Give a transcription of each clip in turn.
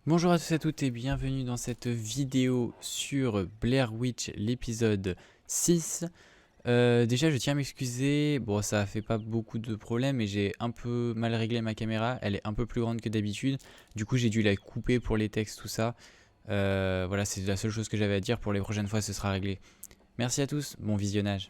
Bonjour à tous et à toutes et bienvenue dans cette vidéo sur Blair Witch l'épisode 6. Déjà je tiens à m'excuser, bon ça fait pas beaucoup de problèmes mais j'ai un peu mal réglé ma caméra, elle est un peu plus grande que d'habitude, du coup j'ai dû la couper pour les textes tout ça. Voilà, c'est la seule chose que j'avais à dire, pour les prochaines fois ce sera réglé. Merci à tous, bon visionnage.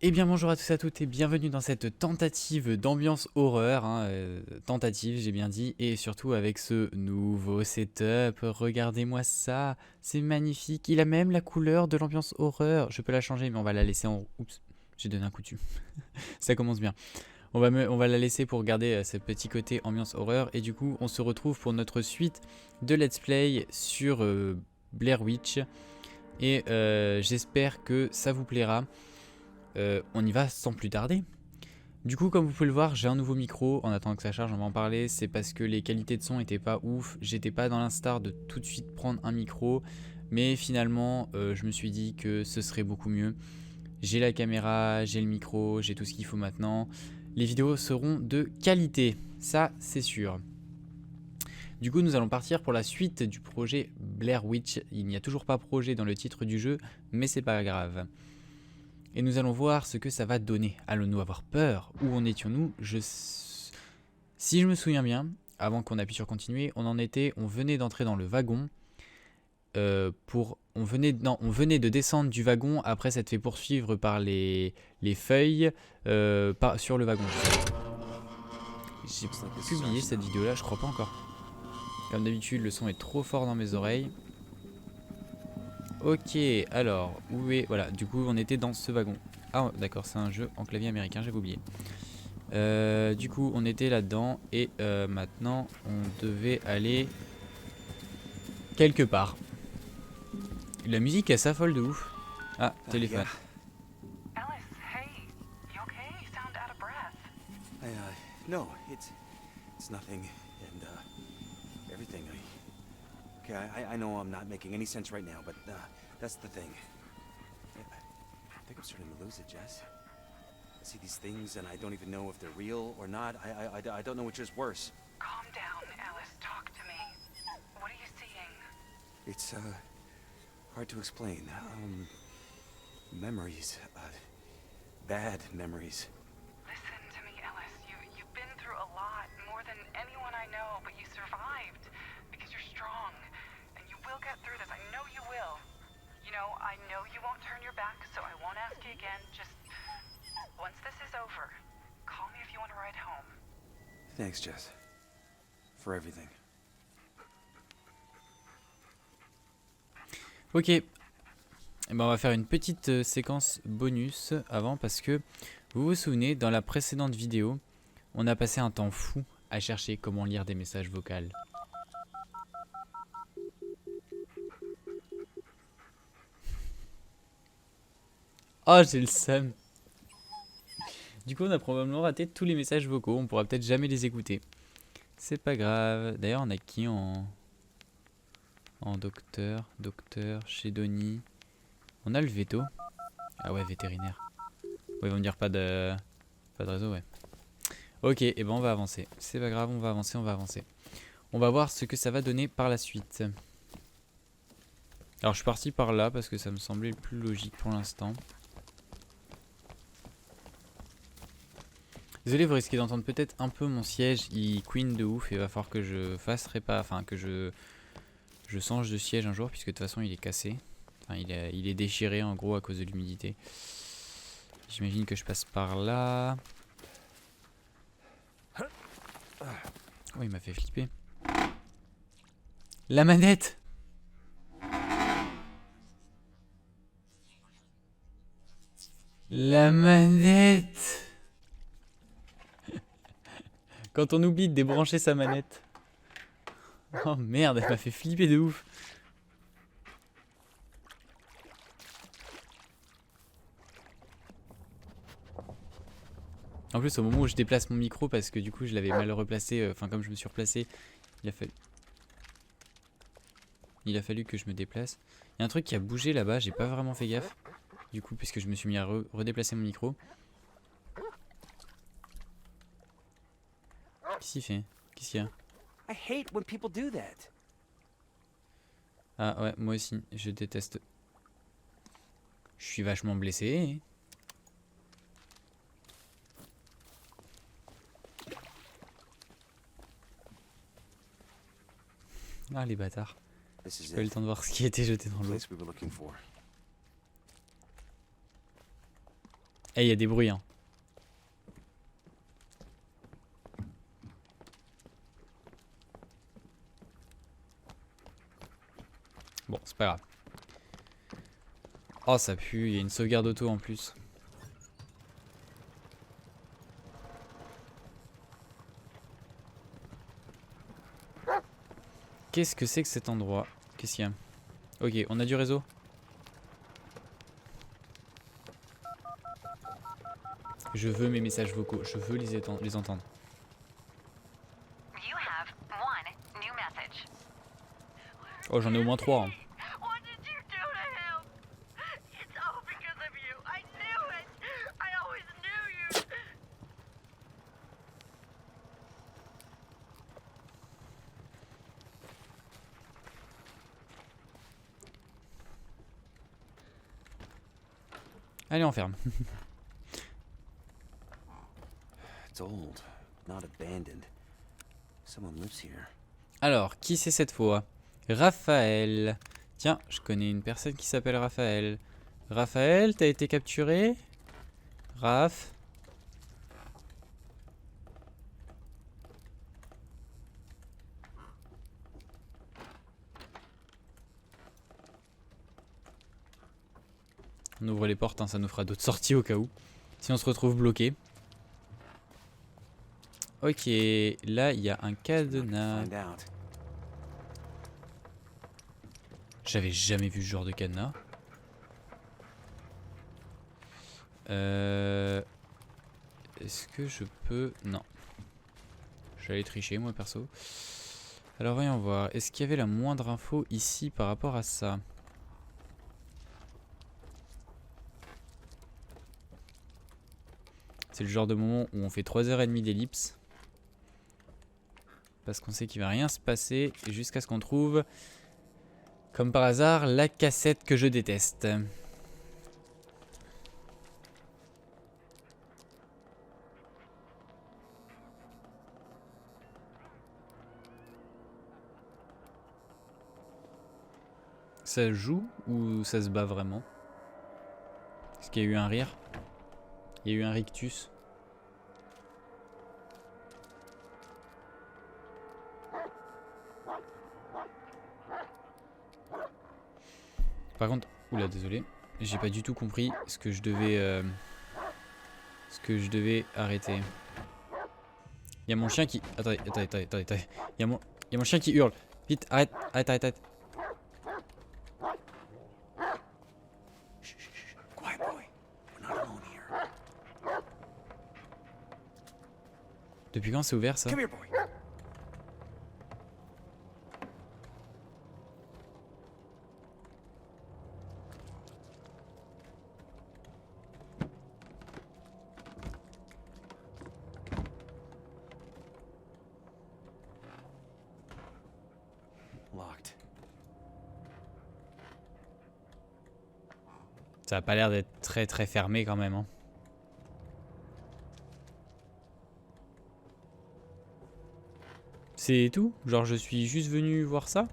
Eh bien bonjour à tous et à toutes et bienvenue dans cette tentative d'ambiance horreur, tentative j'ai bien dit, et surtout avec ce nouveau setup, regardez-moi ça, c'est magnifique, il a même la couleur de l'ambiance horreur, je peux la changer mais on va la laisser en... Oups, j'ai donné un coup dessus, ça commence bien. On va la laisser pour garder ce petit côté ambiance horreur, et du coup on se retrouve pour notre suite de let's play sur Blair Witch, et j'espère que ça vous plaira. On y va sans plus tarder. Du coup, comme vous pouvez le voir, j'ai un nouveau micro. En attendant que ça charge, on va en parler. C'est parce que les qualités de son étaient pas ouf. J'étais pas dans l'instar de tout de suite prendre un micro. Mais finalement, je me suis dit que ce serait beaucoup mieux. J'ai la caméra, j'ai le micro, j'ai tout ce qu'il faut maintenant. Les vidéos seront de qualité. Ça, c'est sûr. Du coup, nous allons partir pour la suite du projet Blair Witch. Il n'y a toujours pas projet dans le titre du jeu, mais c'est pas grave. Et nous allons voir ce que ça va donner. Allons-nous avoir peur? Où en étions-nous? Si je me souviens bien, avant qu'on appuie sur continuer, on venait d'entrer dans le wagon. On venait de descendre du wagon après s'être fait poursuivre par les feuilles sur le wagon. J'ai publié cette vidéo là, je crois pas encore. Comme d'habitude, le son est trop fort dans mes oreilles. Ok, alors, où est... Voilà, du coup, on était dans ce wagon. Ah, d'accord, c'est un jeu en clavier américain, j'avais oublié. Du coup, on était là-dedans, et maintenant, on devait aller quelque part. La musique, elle s'affole de ouf. Ah, téléphone. Alice, hey, you okay? You sound out of breath. No, it's nothing, and everything. I know I'm not making any sense right now, but that's the thing. I think I'm starting to lose it, Jess. I see these things, and I don't even know if they're real or not. I don't know which is worse. Calm down, Alice. Talk to me. What are you seeing? It's hard to explain. Memories, bad memories. Listen to me, Alice. You've been through a lot, more than anyone I know, but you survived because you're strong, and you will get through this. I know you will. You know, I know you won't turn your back, so I won't ask you again. Just once this is over, call me if you want to ride home. Thanks, Jess, for everything. Ok. Eh ben, on va faire une petite séquence bonus avant, parce que vous vous souvenez, dans la précédente vidéo, on a passé un temps fou à chercher comment lire des messages vocaux. Oh, j'ai le seum. Du coup, on a probablement raté tous les messages vocaux. On pourra peut-être jamais les écouter. C'est pas grave. D'ailleurs, on a qui en docteur, chez Donnie. On a le veto. Ah ouais, vétérinaire. Ouais, ils vont me dire pas de réseau, ouais. Ok, et ben on va avancer. C'est pas grave, on va avancer, on va avancer. On va voir ce que ça va donner par la suite. Alors, je suis parti par là parce que ça me semblait le plus logique pour l'instant. Désolé, vous risquez d'entendre peut-être un peu mon siège. Il queen de ouf et va falloir que je fasse enfin que je change de siège un jour, puisque de toute façon il est cassé. Enfin, il est déchiré en gros à cause de l'humidité. J'imagine que je passe par là. Oh, il m'a fait flipper. La manette! La manette! Quand on oublie de débrancher sa manette. Oh merde, elle m'a fait flipper de ouf. En plus, au moment où je déplace mon micro, parce que du coup, je l'avais mal replacé, enfin, comme je me suis replacé, il a fallu que je me déplace. Il y a un truc qui a bougé là-bas, j'ai pas vraiment fait gaffe. Du coup, puisque je me suis mis à redéplacer mon micro. Qu'est-ce qu'il fait? Qu'est-ce qu'il y a? I hate when people do that. Ah ouais, moi aussi, je déteste. Je suis vachement blessé. Ah les bâtards. This is J'ai pas eu le it. temps de voir ce qui était jeté dans l'eau. Place we were looking for. Eh, il y a des bruits, hein. Bon, c'est pas grave. Oh, ça pue, il y a une sauvegarde auto en plus. Qu'est-ce que c'est que cet endroit? Qu'est-ce qu'il y a? Ok, on a du réseau. Je veux mes messages vocaux, je veux les entendre. You have one new message. Oh, j'en ai au moins 3. Hein. What did you do to him? It's all because of you. I knew it. I always knew you. Allez, on ferme. It's old, not abandoned. Someone lives here. Alors, qui c'est cette fois? Raphaël. Tiens, je connais une personne qui s'appelle Raphaël. Raphaël, t'as été capturé? Raph? On ouvre les portes, hein, ça nous fera d'autres sorties au cas où. Si on se retrouve bloqué. Ok, là il y a un cadenas. Find out. J'avais jamais vu ce genre de cadenas. Est-ce que je peux... Non. J'allais tricher moi perso. Alors voyons voir. Est-ce qu'il y avait la moindre info ici par rapport à ça? C'est le genre de moment où on fait 3h30 d'ellipse. Parce qu'on sait qu'il va rien se passer jusqu'à ce qu'on trouve, comme par hasard, la cassette que je déteste. Ça joue ou ça se bat vraiment? Est-ce qu'il y a eu un rire? Il y a eu un rictus? Par contre, oula, désolé, j'ai pas du tout compris ce que je devais arrêter. Il y a mon chien qui... Attendez. Il y a mon chien qui hurle. Vite, arrête. Quiet boy. We're not alone here. Depuis quand c'est ouvert ça? Come here, boy. Locked. Ça a pas l'air d'être très fermé quand même. Hein. C'est tout? Genre je suis juste venu voir ça?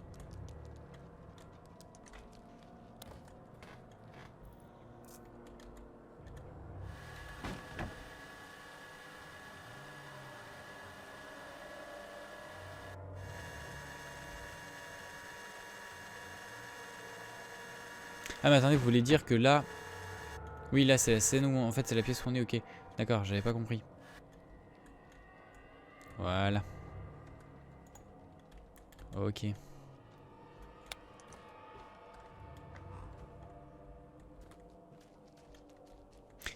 Ah mais attendez, vous voulez dire que là... Oui là c'est la scène où en fait c'est la pièce où on est, ok. D'accord, j'avais pas compris. Voilà. Ok.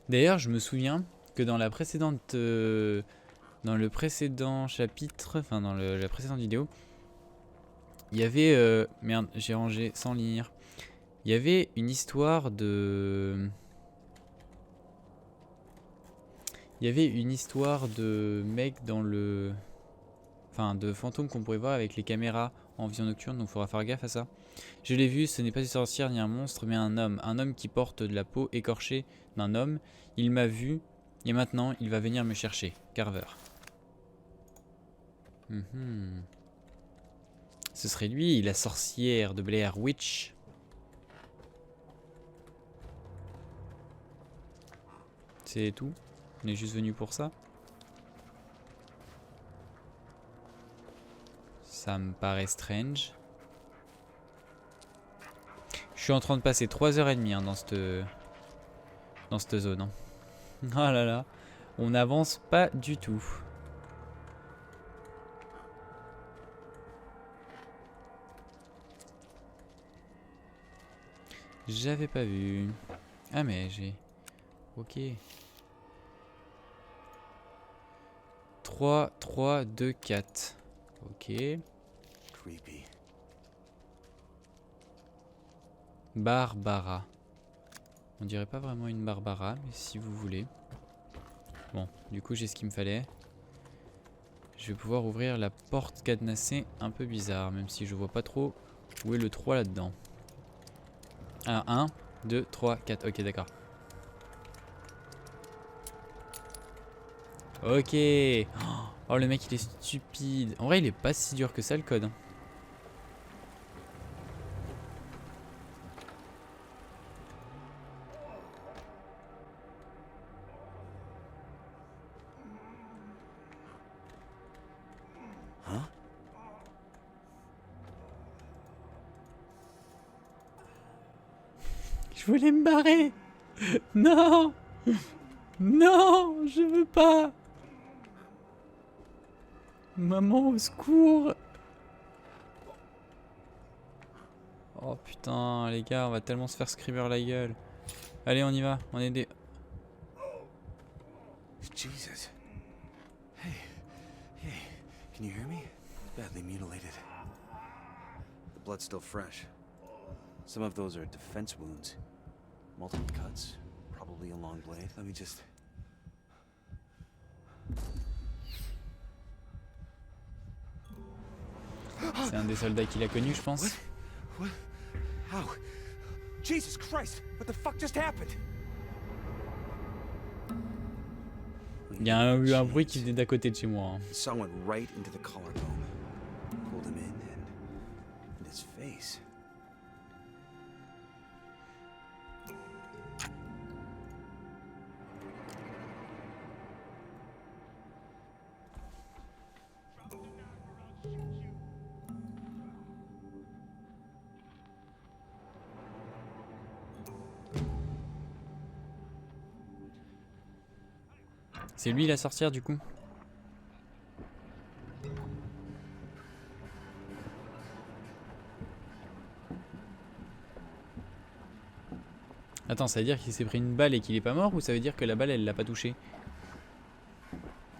D'ailleurs je me souviens que dans la précédente... dans le précédent chapitre, enfin dans la précédente vidéo, il y avait... merde, j'ai rangé sans lire. Il y avait une histoire de... Il y avait une histoire de mec dans le... Enfin, de fantôme qu'on pourrait voir avec les caméras en vision nocturne, donc il faudra faire gaffe à ça. Je l'ai vu, ce n'est pas une sorcière ni un monstre, mais un homme. Un homme qui porte de la peau écorchée d'un homme. Il m'a vu, et maintenant il va venir me chercher. Carver. Ce serait lui, la sorcière de Blair Witch. C'est tout? On est juste venu pour ça? Ça me paraît strange. Je suis en train de passer 3h30 hein, dans cette zone. Hein. Ah là là, on n'avance pas du tout. J'avais pas vu. Ah mais j'ai... Ok. 3, 3, 2, 4. Ok. Creepy. Barbara. On dirait pas vraiment une Barbara, mais si vous voulez. Bon, du coup j'ai ce qu'il me fallait. Je vais pouvoir ouvrir la porte cadenassée un peu bizarre, même si je vois pas trop où est le 3 là-dedans. Alors 1, 2, 3, 4. Ok, d'accord. Ok. Oh, le mec il est stupide. En vrai il est pas si dur que ça le code. Huh? Je voulais me barrer. Non. Non, je veux pas. Maman, au secours. Oh putain, les gars, on va tellement se faire screamer la gueule. Allez, on y va, on est des... Jesus. Hey. Hey. Can you hear me? Badly mutilated. The blood's still fresh. Some of those are defense wounds. Multiple cuts. Probably a long blade. Let me just... C'est un des soldats qu'il a connu, je pense. What? How? Jesus Christ! What the fuck just happened? Il y a eu un bruit qui venait d'à côté de chez moi. Hein. The song went right into the collarbone. Pulled him in his face. C'est lui la sorcière du coup. Attends, ça veut dire qu'il s'est pris une balle et qu'il est pas mort, ou ça veut dire que la balle elle l'a pas touché?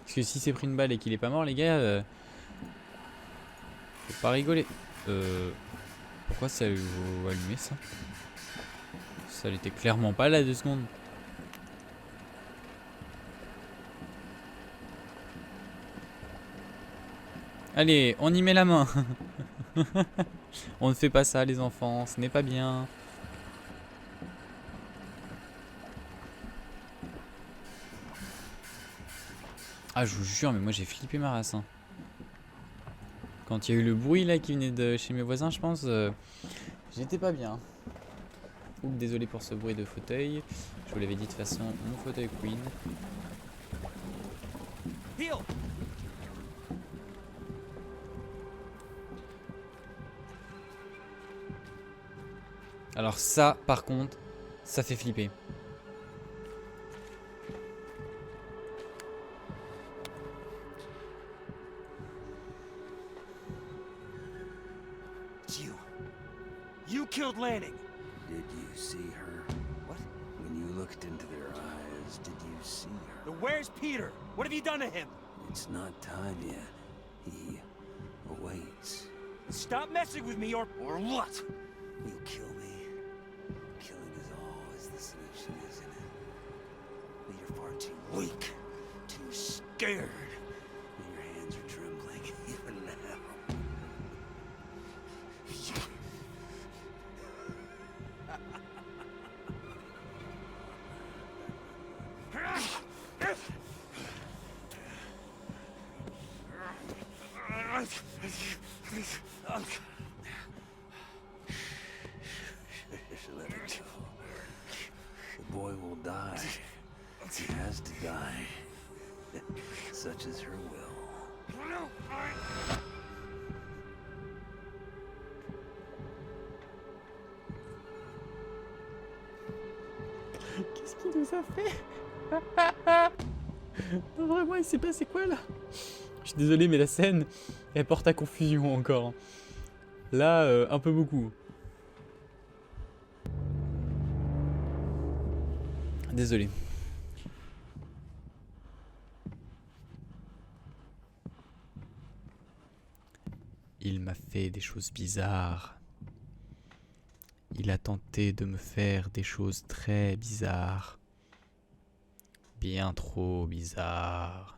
Parce que si c'est pris une balle et qu'il est pas mort, les gars, faut pas rigoler. Pourquoi ça vous allumé ça? Ça l'était clairement pas là 2 secondes. Allez, on y met la main. On ne fait pas ça les enfants, ce n'est pas bien. Ah je vous jure, mais moi j'ai flippé ma race. Hein. Quand il y a eu le bruit là qui venait de chez mes voisins, je pense, j'étais pas bien. Oups, désolé pour ce bruit de fauteuil. Je vous l'avais dit de toute façon, mon fauteuil Queen. Heal! Alors ça, par contre, ça fait flipper. You killed Lanning. Did you see her? What? When you looked into their eyes, eyes did you see her? Where's Peter? What have you done to him? It's not time yet. He awaits. Stop messing with me or what? You kill me. Killing is always the solution, isn't it? But you're far too weak, too scared. And your hands are trembling even now. Let it go. The boy will die. He has to die. Such is her will. Qu'est-ce qu'il nous a fait? Non, vraiment, il s'est passé quoi là? Je suis désolé, mais la scène, elle porte à confusion encore. Là, un peu beaucoup. Désolé. Il m'a fait des choses bizarres. Il a tenté de me faire des choses très bizarres. Bien trop bizarres.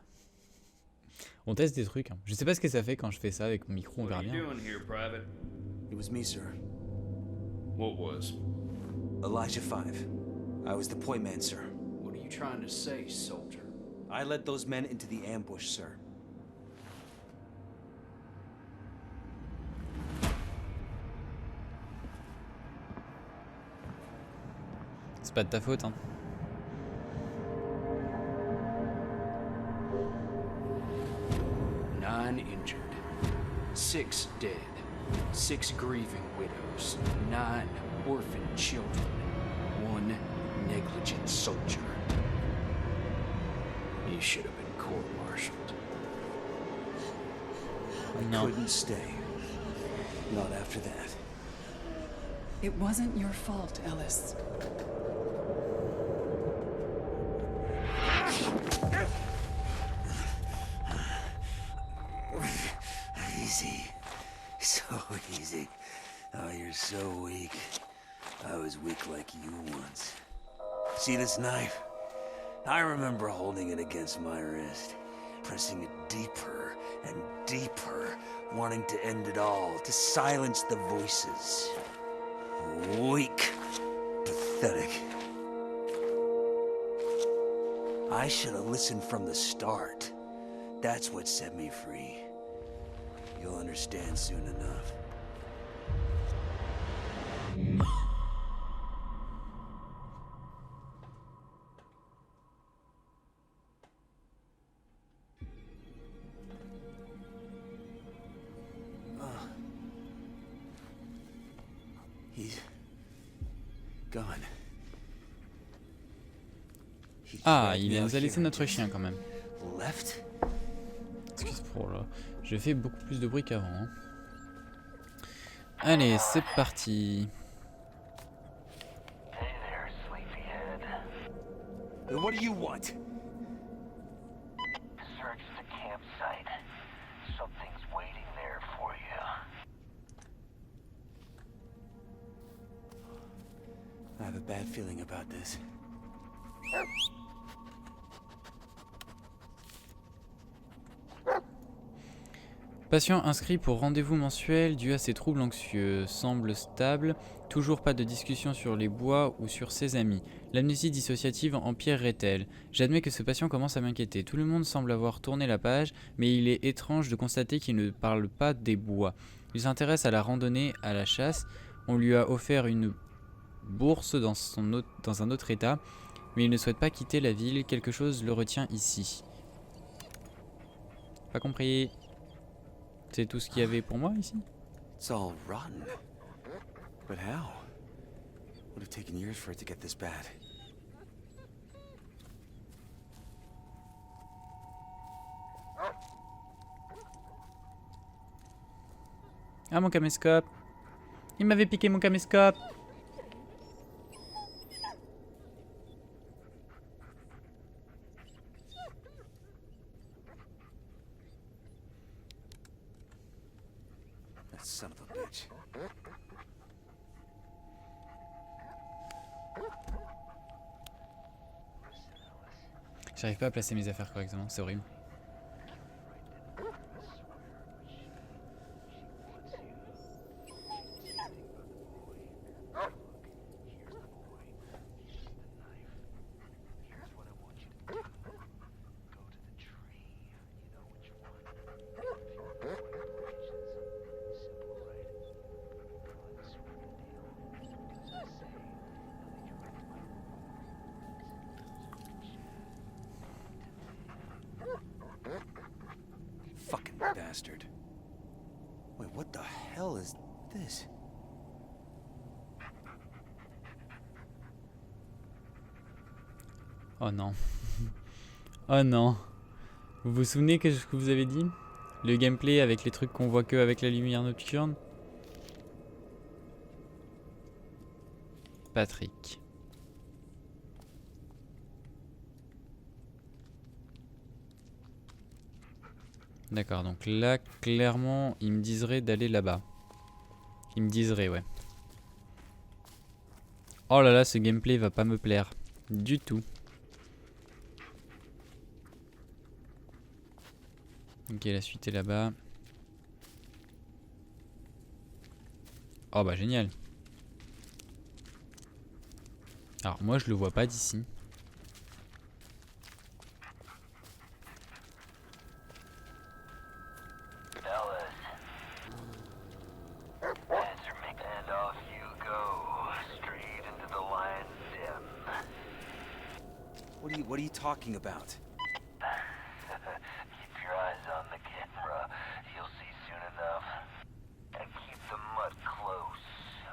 On teste des trucs. Hein. Je sais pas ce que ça fait quand je fais ça avec mon micro, on verra bien. It was me, sir. What was? Elijah 5. I was the point man, sir. What are you trying to say, soldier? I led those men into the ambush, sir. C'est pas de ta faute, hein. Nine injured, 6 dead, 6 grieving widows, 9 orphan children, 1 negligent soldier. He should have been court-martialed. Non. Couldn't stay. Not after that. It wasn't your fault, Ellis. Easy. So easy. Oh, you're so weak. I was weak like you once. See this knife? I remember holding it against my wrist, pressing it deeper and deeper, wanting to end it all, to silence the voices. Weak. Pathetic. I should have listened from the start. That's what set me free. You'll understand soon enough. He's gone. He Ah, dragged il me nous out a laissé here notre and chien quand même. left? Excuse pour là. J'ai fait beaucoup plus de bruit qu'avant. Hein. Allez, c'est parti. Hey there, sleepyhead. What do you want? Search the campsite. Something's waiting there for you. I have a bad feeling about this. Patient inscrit pour rendez-vous mensuel dû à ses troubles anxieux. Semble stable. Toujours pas de discussion sur les bois ou sur ses amis. L'amnésie dissociative empirerait-elle? J'admets que ce patient commence à m'inquiéter. Tout le monde semble avoir tourné la page, mais il est étrange de constater qu'il ne parle pas des bois. Il s'intéresse à la randonnée, à la chasse. On lui a offert une bourse dans un autre état, mais il ne souhaite pas quitter la ville. Quelque chose le retient ici. Pas compris. C'est tout ce qu'il y avait pour moi ici? It's all rotten. But how? Would have taken years for it to get this bad. Ah, mon caméscope. Il m'avait piqué mon caméscope. Son of a bitch. J'arrive pas à placer mes affaires correctement, c'est horrible. Fucking bastard. Wait, what the hell is this? Oh non. Oh non. Vous vous souvenez que ce que vous avez dit? Le gameplay avec les trucs qu'on voit que avec la lumière nocturne? Patrick. D'accord, donc là, clairement, il me diserait d'aller là-bas. Il me diserait, ouais. Oh là là, ce gameplay va pas me plaire. Du tout. Ok, la suite est là-bas. Oh bah génial. Alors moi je le vois pas d'ici. Answer me, and off you go, straight into the lion's den. What are you talking about? Keep your eyes on the camera. You'll see soon enough. And keep the mud close,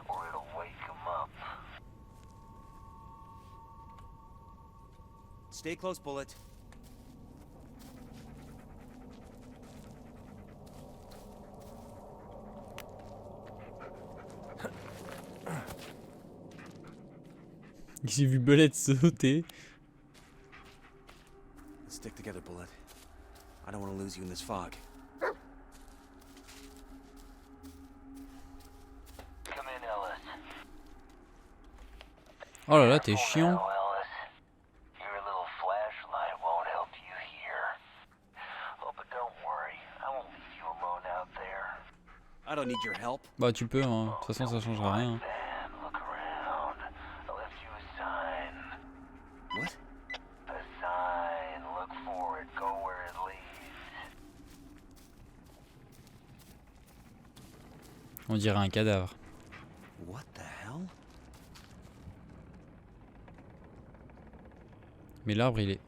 or it'll wake him up. Stay close, Bullet. J'ai vu Belette sauter. Let's stick together, Bullet. I don't want to lose you in this fog. Come in, Ellis. Oh là là, t'es chiant. Now, Ellis. Your little flashlight won't help you here. Oh, but don't worry. I won't leave you alone out there. I don't need your help. Bah tu peux, hein. De toute façon ça changera rien. Then look around. I left you a sign. What? A sign. Look for it. Go where it leads. On dirait un cadavre. What the hell? Mais l'arbre il est